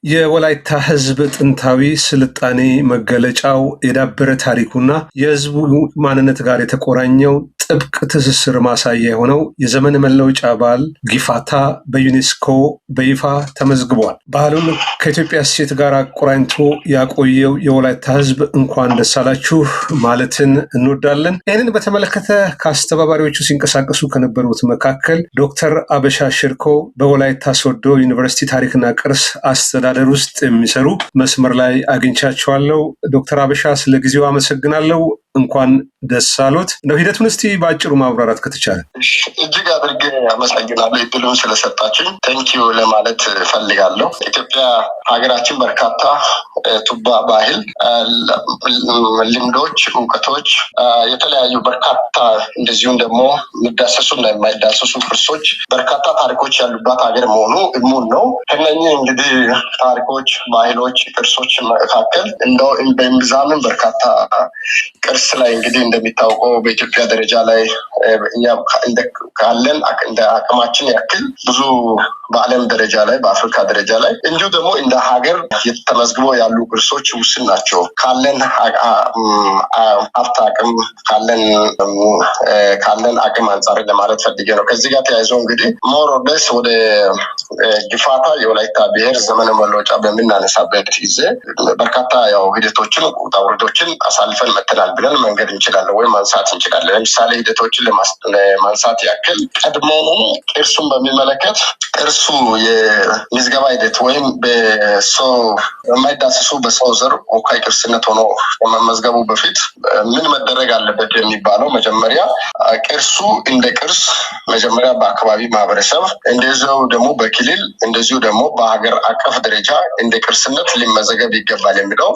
የወላይታ ህዝብ ጥንታዊ ስልጣኔ መገለጫው የዳበረ ታሪኩና የህዝቡ ማንነት ጋር የተቆራኘው ጥብቅ ትስስር ማሳያ የሆነው የዘመን መለወጫ በዓል ጊፋታ በዩኔስኮ በይፋ ተመዝግቧል። ባህሉን ከኢትዮጵያ እሴት ጋር አቆራኝቶ ያቆየው የወላይታ ህዝብ እንኳን ደስ አላችሁ ማለትን እንወዳለን። ይህንን በተመለከተ ከአስተባባሪዎቹ ሲንቀሳቀሱ ከነበሩት መካከል ዶክተር አበሻ ሽርኮ በወላይታ ሶዶ ዩኒቨርሲቲ ታሪክና ቅርስ አስተዳደር ውስጥ የሚሰሩ መስመር ላይ አግኝቻቸዋለሁ። ዶክተር አበሻ ስለ ጊዜው አመሰግናለሁ። እንኳን ደስ አሎት። ነው ሂደቱን እስቲ በአጭሩ ማብራራት ከተቻለ። እጅግ አድርጌ አመሰግናለሁ እድሉን ስለሰጣችሁኝ። ቴንኪዩ ለማለት ፈልጋለሁ። ኢትዮጵያ ሀገራችን በርካታ ቱባ ባህል፣ ልምዶች፣ እውቀቶች፣ የተለያዩ በርካታ እንደዚሁም ደግሞ የሚዳሰሱና የማይዳሰሱ ቅርሶች፣ በርካታ ታሪኮች ያሉባት ሀገር መሆኑ እሙን ነው። ከነኚህ እንግዲህ ታሪኮች፣ ባህሎች፣ ቅርሶች መካከል እንደው በእምብዛምን በርካታ ቅርስ ላይ እንግዲህ እንደሚታወቀው በኢትዮጵያ ደረጃ ላይ እኛ ካለን እንደ አቅማችን ያክል ብዙ በዓለም ደረጃ ላይ በአፍሪካ ደረጃ ላይ እንዲሁ ደግሞ እንደ ሀገር ተመዝግበው ያሉ ቅርሶች ውስን ናቸው። ካለን ሀብት አቅም ካለን አቅም አንጻር ለማለት ፈልጌ ነው። ከዚህ ጋር ተያይዞ እንግዲህ ሞሮደስ ወደ ጊፋታ የወላይታ ብሔር ዘመን መለወጫ በምናነሳበት ጊዜ በርካታ ያው ሂደቶችን ውጣ ውረዶችን አሳልፈን መተናል ብለን መንገድ እንችላለን ወይም ማንሳት እንችላለን። ለምሳሌ ሂደቶችን ለማንሳት ያክል ቀድሞውኑ ቅርሱን በሚመለከት ቅርሱ የምዝገባ ሂደት ወይም በሰው የማይዳሰሱ በሰው ዘር ወካይ ቅርስነት ሆኖ ከመመዝገቡ በፊት ምን መደረግ አለበት የሚባለው መጀመሪያ ቅርሱ እንደ ቅርስ መጀመሪያ በአካባቢ ማህበረሰብ እንደዚሁ ደግሞ በክልል እንደዚሁ ደግሞ በሀገር አቀፍ ደረጃ እንደ ቅርስነት ሊመዘገብ ይገባል የሚለው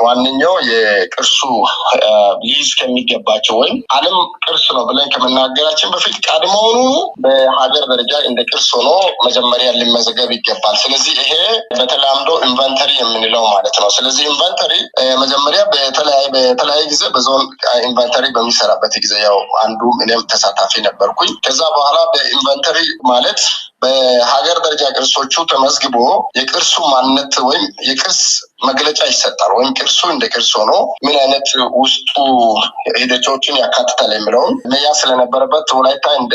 ዋነኛው የቅርሱ ሊይዝ ከሚገባቸው ወይም ዓለም ቅርስ ነው ብለን ከመናገራችን በፊት ቀድሞውኑ በሀገር ደረጃ እንደ ቅርስ ሆኖ መጀመሪያ ሊመዘገብ ይገባል። ስለዚህ ይሄ በተለምዶ ኢንቨንተሪ የምንለው ማለት ነው። ስለዚህ ኢንቨንተሪ መጀመሪያ በተለያየ ጊዜ በዞን ኢንቨንተሪ በሚሰራበት ጊዜ ያው አንዱ እኔም ተሳታፊ ነበርኩኝ። ከዛ በኋላ በኢንቨንተሪ ማለት በሀገር ደረጃ ቅርሶቹ ተመዝግቦ የቅርሱ ማንነት ወይም የቅርስ መግለጫ ይሰጣል። ወይም ቅርሱ እንደ ቅርስ ሆኖ ምን አይነት ውስጡ ሂደቶችን ያካትታል የሚለውን መያዝ ስለነበረበት ወላይታ እንደ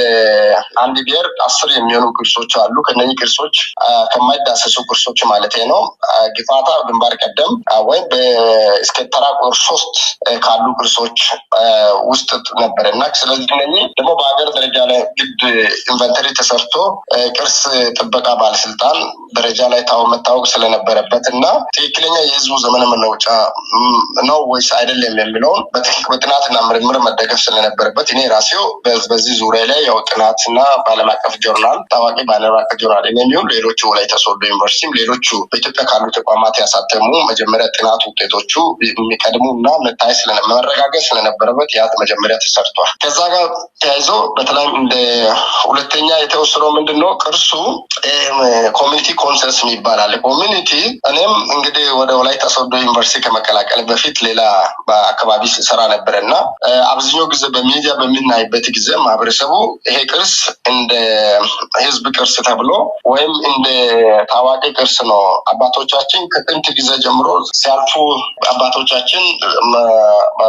አንድ ብሔር 10 የሚሆኑ ቅርሶች አሉ። ከነዚህ ቅርሶች ከማይዳሰሱ ቅርሶች ማለት ነው ጊፋታ ግንባር ቀደም ወይም እስከ ተራ ቁጥር 3 ካሉ ቅርሶች ውስጥ ነበርና ስለዚህ እነኚህ ደግሞ በሀገር ደረጃ ላይ ግድ ኢንቨንተሪ ተሰርቶ ቅርስ ጥበቃ ባለስልጣን ደረጃ ላይ መታወቅ ስለነበረበት እና ትክክለኛ የህዝቡ ዘመን መለወጫ ነው ወይስ አይደለም የሚለውን በጥናትና ምርምር መደገፍ ስለነበረበት እኔ ራሴው በዚህ ዙሪያ ላይ ያው ጥናትና በዓለም አቀፍ ጆርናል ታዋቂ በዓለም አቀፍ ጆርናል የሚሆኑ ሌሎቹ ወላይታ ሶዶ ዩኒቨርሲቲም ሌሎቹ በኢትዮጵያ ካሉ ተቋማት ያሳተሙ መጀመሪያ ጥናት ውጤቶቹ የሚቀድሙና መረጋገጥ ስለነበረበት ያ መጀመሪያ ተሰርቷል። ከዛ ጋር ተያይዞ በተለይም እንደ ሁለተኛ የተወሰነው ምንድነው ቅርሱ ኮሚኒቲ ኮንሰንስ ይባላል። ኮሚኒቲ እኔም እንግዲህ ወደ ወላይታ ሶዶ ዩኒቨርሲቲ ከመቀላቀል በፊት ሌላ በአካባቢ ስራ ነበርና አብዛኛው ጊዜ በሚዲያ በሚናይበት ጊዜ ማህበረሰቡ ይሄ ቅርስ እንደ ህዝብ ቅርስ ተብሎ ወይም እንደ ታዋቂ ቅርስ ነው አባቶቻችን ከጥንት ጊዜ ጀምሮ ሲያልፉ አባቶቻችን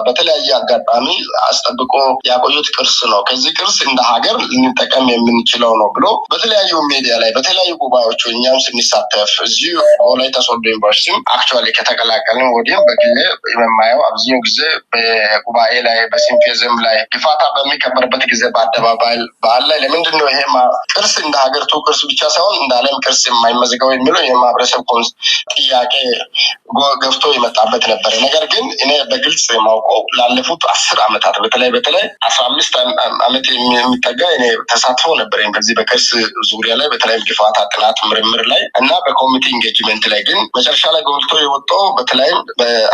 በተለያየ አጋጣሚ አስጠብቆ ያቆዩት ቅርስ ነው። ከዚህ ቅርስ እንደ ሀገር ልንጠቀም የምንችለው ነው ብሎ በተለያዩ ሚዲያ ላይ በተለያዩ ጉባኤዎች እኛም ስንሳተፍ እዚሁ ወላይታ ሶዶ ዩኒቨርሲቲ አክቹአሊ ከተቀላቀልን ወዲህም በግሌ የማየው አብዛኛው ጊዜ በጉባኤ ላይ በሲምፖዚየም ላይ ጊፋታ በሚከበርበት ጊዜ በአደባባይ በዓል ላይ ለምንድን ነው ይሄ ቅርስ እንደ ሀገርቱ ቅርስ ብቻ ሳይሆን እንደ ዓለም ቅርስ የማይመዘገበው የሚለው የማህበረሰብ ጥያቄ ገፍቶ የመጣበት ነበር። ነገር ግን እኔ በግልጽ የማውቀው ላለፉት 10 ዓመታት በተለይ 15 ዓመት የሚጠጋ እኔ ተሳትፎ ነበረኝ በዚህ በቅርስ ዙሪያ ላይ በተለይ ጊፋታ ጥናት ምርምር ላይ እና በኮሚቴ ኢንጌጅመንት ላይ ግን መጨረሻ ላይ ጎልቶ የወጣው በተለይም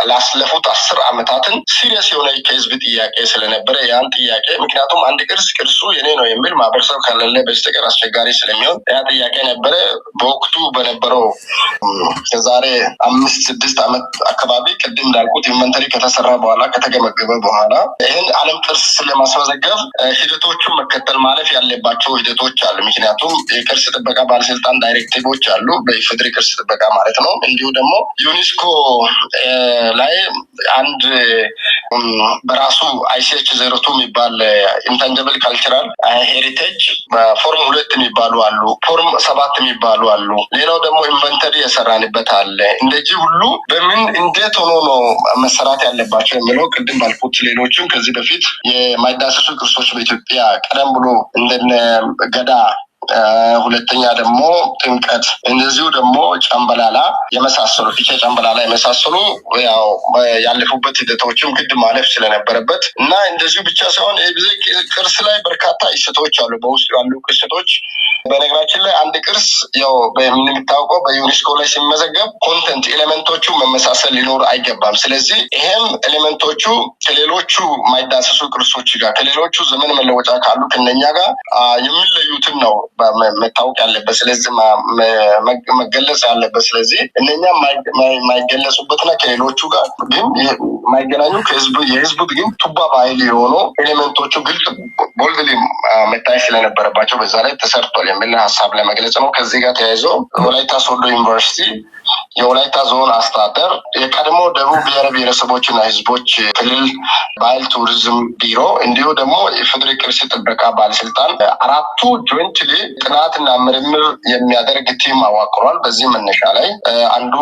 ላስለፉት 10 ዓመታትን ሲሪየስ የሆነ ከህዝብ ጥያቄ ስለነበረ ያን ጥያቄ ምክንያቱም አንድ ቅርሱ የኔ ነው የሚል ማህበረሰብ ካለለ በስተቀር አስቸጋሪ ስለሚሆን ያ ጥያቄ ነበረ። በወቅቱ በነበረው ከዛሬ 5-6 ዓመት አካባቢ ቅድም እንዳልኩት ኢንቨንተሪ ከተሰራ በኋላ ከተገመገመ በኋላ ይህን ዓለም ቅርስ ለማስመዘገብ ሂደቶቹን መከተል ማለፍ ያለባቸው ሂደቶች አሉ። ምክንያቱም የቅርስ ጥበቃ ባለስልጣን ዳይሬክቲቮች አሉ፣ በኢፌዴሪ ቅርስ ጥበቃ ማለት ነው። እንዲሁ ደግሞ ዩኔስኮ ላይ አንድ በራሱ ICH 02 የሚባል ኢንታንጀብል ካልቸራል ሄሪቴጅ ፎርም 2 የሚባሉ አሉ፣ ፎርም 7 የሚባሉ አሉ። ሌላው ደግሞ ኢንቨንተሪ የሰራንበት አለ። እንደዚህ ሁሉ በምን እንዴት ሆኖ ነው መሰራት ያለባቸው የሚለው ቅድም ባልኩት ሌሎችም ከዚህ በፊት የማይዳሰሱ ቅርሶች በኢትዮጵያ ቀደም ብሎ እንደነ ገዳ ሁለተኛ ደግሞ ጥምቀት እንደዚሁ ደግሞ ጨምበላላ የመሳሰሉ ጨምበላላ የመሳሰሉ ያው ያለፉበት ሂደቶችም ግድ ማለፍ ስለነበረበት እና እንደዚሁ ብቻ ሳይሆን ቅርስ ላይ በርካታ እሴቶች አሉ። በውስጡ ያሉ ቅርሶች በነገራችን ላይ አንድ ቅርስ ያው በሚታወቀው በዩኔስኮ ላይ ሲመዘገብ ኮንተንት ኤሌመንቶቹ መመሳሰል ሊኖር አይገባም። ስለዚህ ይሄም ኤሌመንቶቹ ከሌሎቹ ማይዳሰሱ ቅርሶች ጋር ከሌሎቹ ዘመን መለወጫ ካሉ ከነኛ ጋር የሚለዩትን ነው መታወቅ ያለበት። ስለዚህ መገለጽ ያለበት። ስለዚህ እነኛ የማይገለጹበትና ከሌሎቹ ጋር ግን የማይገናኙ የህዝቡ ግን ቱባ ባህል የሆኑ ኤሌመንቶቹ ግልጽ ቦልድሊ መታየት ስለነበረባቸው በዛ ላይ ተሰርቷል የሚል ሀሳብ ለመግለጽ ነው። ከዚህ ጋር ተያይዞ ወላይታ ሶዶ ዩኒቨርሲቲ የወላይታ ዞን አስተዳደር የቀድሞ ደቡብ ብሔር ብሔረሰቦችና ህዝቦች ክልል ባህል ቱሪዝም ቢሮ እንዲሁ ደግሞ የፌዴራል ቅርስ ጥበቃ ባለስልጣን አራቱ ጆይንትሊ ጥናትና ምርምር የሚያደርግ ቲም አዋቅሯል። በዚህ መነሻ ላይ አንዱ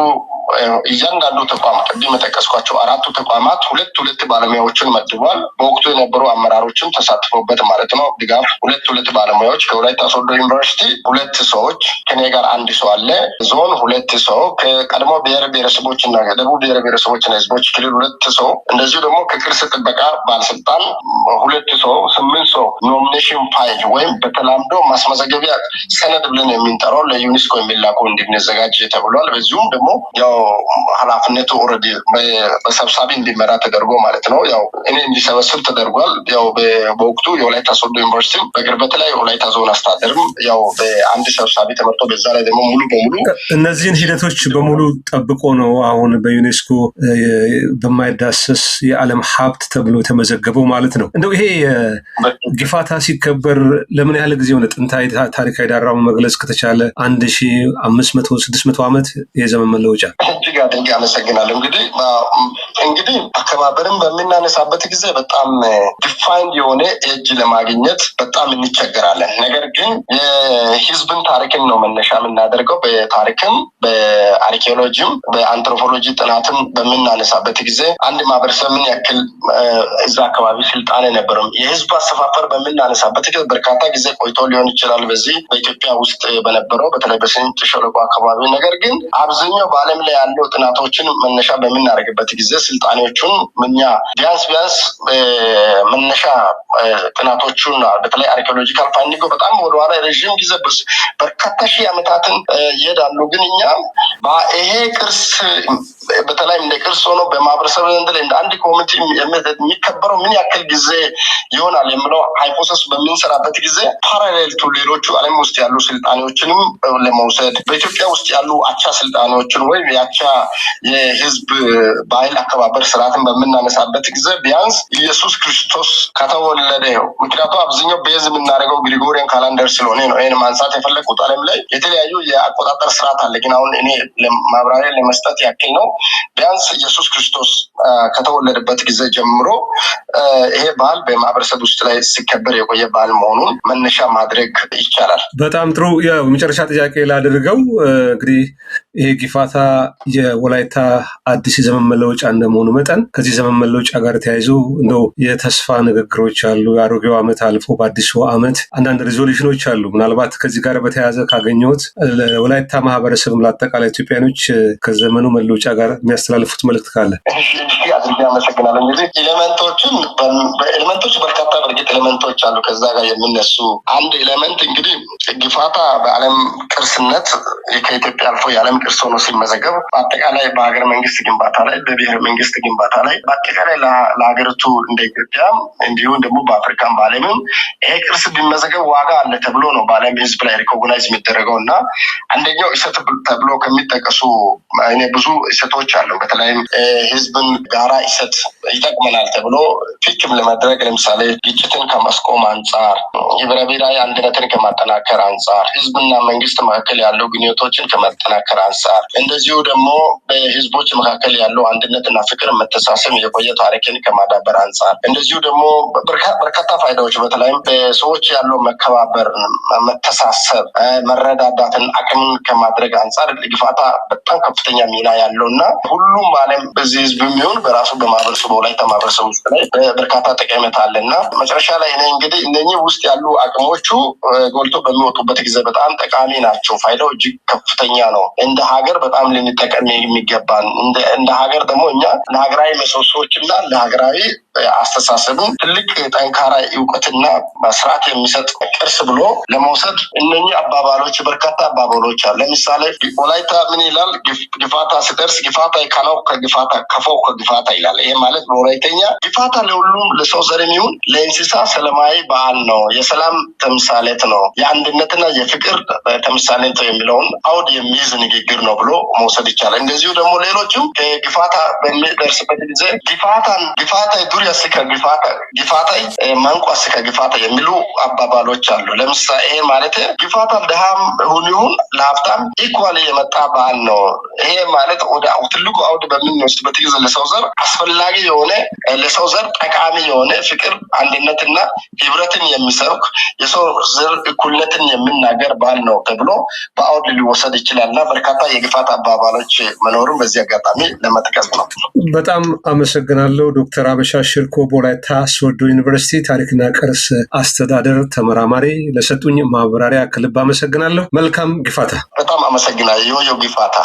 እያንዳንዱ ተቋም ቅድም የጠቀስኳቸው አራቱ ተቋማት ሁለት ባለሙያዎችን መድቧል። በወቅቱ የነበሩ አመራሮችም ተሳትፎበት ማለት ነው። ድጋፍ ሁለት ባለሙያዎች ከወላይታ ሶዶ ዩኒቨርሲቲ 2 ሰዎች ከኔ ጋር 1 ሰው አለ። ዞን 2 ሰው ከቀድሞ ብሔር ብሔረሰቦችና ደቡብ ብሔር ብሔረሰቦችና ህዝቦች ክልል 2 ሰው እንደዚሁ ደግሞ ከቅርስ ጥበቃ ባለስልጣን 2 ሰው 8 ሰው ኖሚኔሽን ፋይል ወይም በተላምዶ ማስመዘገቢያ ሰነድ ብለን የምንጠራው ለዩኔስኮ የሚላኩ እንዲዘጋጅ ተብሏል። በዚሁም ደግሞ ያው ኃላፊነቱ ኦልሬዲ በሰብሳቢ እንዲመራ ተደርጎ ማለት ነው። ያው እኔ እንዲሰበስብ ተደርጓል። ያው በወቅቱ የወላይታ ሶዶ ዩኒቨርሲቲ በቅርበት ላይ የወላይታ ዞን አስተዳደርም ያው በአንድ ሰብሳቢ ተመርጦ በዛ ላይ ደግሞ ሙሉ በሙሉ እነዚህን ሂደቶች በሙሉ ጠብቆ ነው አሁን በዩኔስኮ በማይዳሰስ የዓለም ሀብት ተብሎ የተመዘገበው ማለት ነው። እንደው ይሄ ጊፋታ ሲከበር ለምን ያህል ጊዜ ሆነ? ጥንታዊ ታሪካዊ ዳራውን መግለጽ ከተቻለ 1500-600 ዓመት የዘመን መለወጫ። እጅግ አድርጌ አመሰግናለሁ። እንግዲህ አከባበርን በምናነሳበት ጊዜ በጣም ዲፋይንድ የሆነ ኤጅ ለማግኘት በጣም እንቸገራለን። ነገር ግን የህዝብን ታሪክን ነው መነሻ የምናደርገው። በታሪክም በአርኪኦሎጂም በአንትሮፖሎጂ ጥናትም በምናነሳበት ጊዜ አንድ ማህበረሰብ ምን ያክል እዛ አካባቢ ስልጣኔ ነበረው የህዝብ አሰፋፈር በምናነሳበት ጊዜ በርካታ ጊዜ ቆይቶ ሊሆን ይችላል በዚህ በኢትዮጵያ ውስጥ በነበረው በተለይ በስምጥ ሸለቆ አካባቢ። ነገር ግን አብዛኛው በዓለም ላይ ያለው ጥናቶችን መነሻ በምናደርግበት ጊዜ ስልጣኔዎቹን እኛ ቢያንስ መነሻ ጥናቶቹን በተለይ አርኪኦሎጂካል ፋይንዲንግ በጣም ወደኋላ ረዥም ጊዜ በርካታ ሺህ ዓመታትን ይሄዳሉ። ግን እኛ ይሄ ቅርስ በተለይ እንደ ቅርስ ሆኖ በማህበረሰብ ዘንድ እንደ አንድ ኮሚቴ የሚከበረው ምን ያክል ጊዜ ይሆናል የሚለው ሃይፖቴሲስ በምንሰራበት ጊዜ ፓራሌል ቱ ሌሎቹ ዓለም ውስጥ ያሉ ስልጣኔዎችንም ለመውሰድ በኢትዮጵያ ውስጥ ያሉ አቻ ስልጣኔዎችን ወይም የአቻ የህዝብ ባህል አከባበር ስርዓትን በምናነሳበት ጊዜ ቢያንስ ኢየሱስ ክርስቶስ ከተወለደ ምክንያቱም አብዛኛው ቤዝ የምናደርገው ግሪጎሪያን ካላንደር ስለሆነ ነው። ይህን ማንሳት የፈለግኩት ዓለም ላይ የተለያዩ የአቆጣጠር ስርዓት አለ። ግን አሁን እኔ ማብራሪያ ለመስጠት ያክል ነው። ቢያንስ ኢየሱስ ክርስቶስ ከተወለደበት ጊዜ ጀምሮ ይሄ ባህል በማህበረሰብ ውስጥ ላይ ሲከበር የቆየ ባህል መሆኑን መነሻ ማድረግ ይቻላል። በጣም ጥሩ። የመጨረሻ ጥያቄ ላድርገው። እንግዲህ ይሄ ጊፋታ የወላይታ አዲስ የዘመን መለወጫ እንደመሆኑ መጠን ከዚህ ዘመን መለወጫ ጋር ተያይዞ እንደው የተስፋ ንግግሮች አሉ። የአሮጌው ዓመት አልፎ በአዲሱ ዓመት አንዳንድ ሪዞሉሽኖች አሉ። ምናልባት ከዚህ ጋር በተያያዘ ካገኘሁት ለወላይታ ማህበረሰብም ለአጠቃላይ ኢትዮጵያኖች ከዘመኑ መለወጫ ጋር የሚያስተላልፉት መልዕክት ካለ? አድርጌ አመሰግናለሁ። እንግዲህ ኤሌመንቶች በርካታ በእርግጥ ኤሌመንቶች አሉ ከዛ ጋር የሚነሱ አንድ ኤሌመንት እንግዲህ ጊፋታ በዓለም ቅርስነት ከኢትዮጵያ አልፎ የዓለም ቅርስ ሆኖ ሲመዘገብ በአጠቃላይ በሀገር መንግስት ግንባታ ላይ፣ በብሔር መንግስት ግንባታ ላይ፣ በአጠቃላይ ለሀገሪቱ እንደ ኢትዮጵያ እንዲሁም ደግሞ በአፍሪካም በዓለምም ይሄ ቅርስ ቢመዘገብ ዋጋ አለ ተብሎ ነው በዓለም ህዝብ ላይ ሪኮግናይዝ የሚደረገው እና አንደኛው እሴት ተብሎ ከሚጠቀሱ ብዙ እሴቶች አሉ። በተለይም ህዝብን ጋራ እሴት ይጠቅመናል ተብሎ ፊክም ለማድረግ ለምሳሌ ግጭትን ከማስቆም አንጻር፣ የብሔረ ብሔራዊ አንድነትን ከማጠናከር አንጻር፣ ህዝብና መንግስት መካከል ያለው ግንኙነቶችን ከማጠናከር አንጻር፣ እንደዚሁ ደግሞ በህዝቦች መካከል ያለው አንድነትና ፍቅር መተሳሰብ የቆየ ታሪክን ከማዳበር አንጻር፣ እንደዚሁ ደግሞ በርካታ ፋይዳዎች በተለይም በሰዎች ያለው መከባበር፣ መተሳሰብ፣ መረዳዳትን አቅምን ከማድረግ አንጻር ግፋታ በጣም ከፍተኛ ሚና ያለውና ሁሉም ዓለም በዚህ ህዝብ የሚሆን በራሱ በማህበረሰቡ ላይ ተማበረሰቡ ውስጥ ላይ በርካታ ጠቀሜታ አለና መጨረሻ ላይ እንግዲህ እነኚህ ውስጥ ያሉ አቅሞቹ ጎልቶ በሚወጡበት ጊዜ በጣም ጠቃሚ ናቸው። ፋይዳው እጅግ ከፍተኛ ነው። እንደ ሀገር በጣም ልንጠቀም የሚገባን እንደ ሀገር ደግሞ እኛ ለሀገራዊ ምሰሶዎችና ለሀገራዊ አስተሳሰብም ትልቅ ጠንካራ እውቀትና ስርዓት የሚሰጥ ቅርስ ብሎ ለመውሰድ እነኚህ አባባሎች በርካታ አባባሎች አሉ። ለምሳሌ ወላይታ ምን ይላል? ግፋታ ሲደርስ ግፋታ ከነው ከግፋታ ከፈው ከግፋታ ይላል። ይሄ ማለት በወላይተኛ ግፋታ ለሁሉም ለሰው ዘርም ይሁን ለእንስሳ ሰላማዊ በዓል ነው፣ የሰላም ተምሳሌት ነው፣ የአንድነትና የፍቅር ተምሳሌት ነው የሚለውን አውድ የሚይዝ ንግግር ነው ብሎ መውሰድ ይቻላል። እንደዚሁ ደግሞ ሌሎችም ግፋታ በሚደርስበት ጊዜ ግፋታ ዱር ያስከ ግፋታ ማንቋ ያስከ ግፋታ የሚሉ አባባሎች አሉ። ለምሳሌ ይሄ ማለት ግፋታ ደሃም ይሁን ለሀብታም ኢኳሊ የመጣ በዓል ነው። ይሄ ማለት ወደ ትልቁ አውድ በምንወስድበት ጊዜ ለሰው ዘር አስፈላጊ የሆነ ለሰው ዘር ጠቃሚ የሆነ ፍቅር፣ አንድነትና ህብረትን የሚሰብክ የሰው ዘር እኩልነትን የሚናገር በዓል ነው ተብሎ በአውድ ሊወሰድ ይችላልና በርካታ የግፋታ አባባሎች መኖሩን በዚህ አጋጣሚ ለመጥቀስ ነው። በጣም አመሰግናለሁ ዶክተር አበሻ ሽርኮ በወላይታ ሶዶ ዩኒቨርሲቲ ታሪክና ቅርስ አስተዳደር ተመራማሪ ለሰጡኝ ማብራሪያ ከልብ አመሰግናለሁ። መልካም ግፋታ። በጣም አመሰግናለሁ። ዮዮ ግፋታ።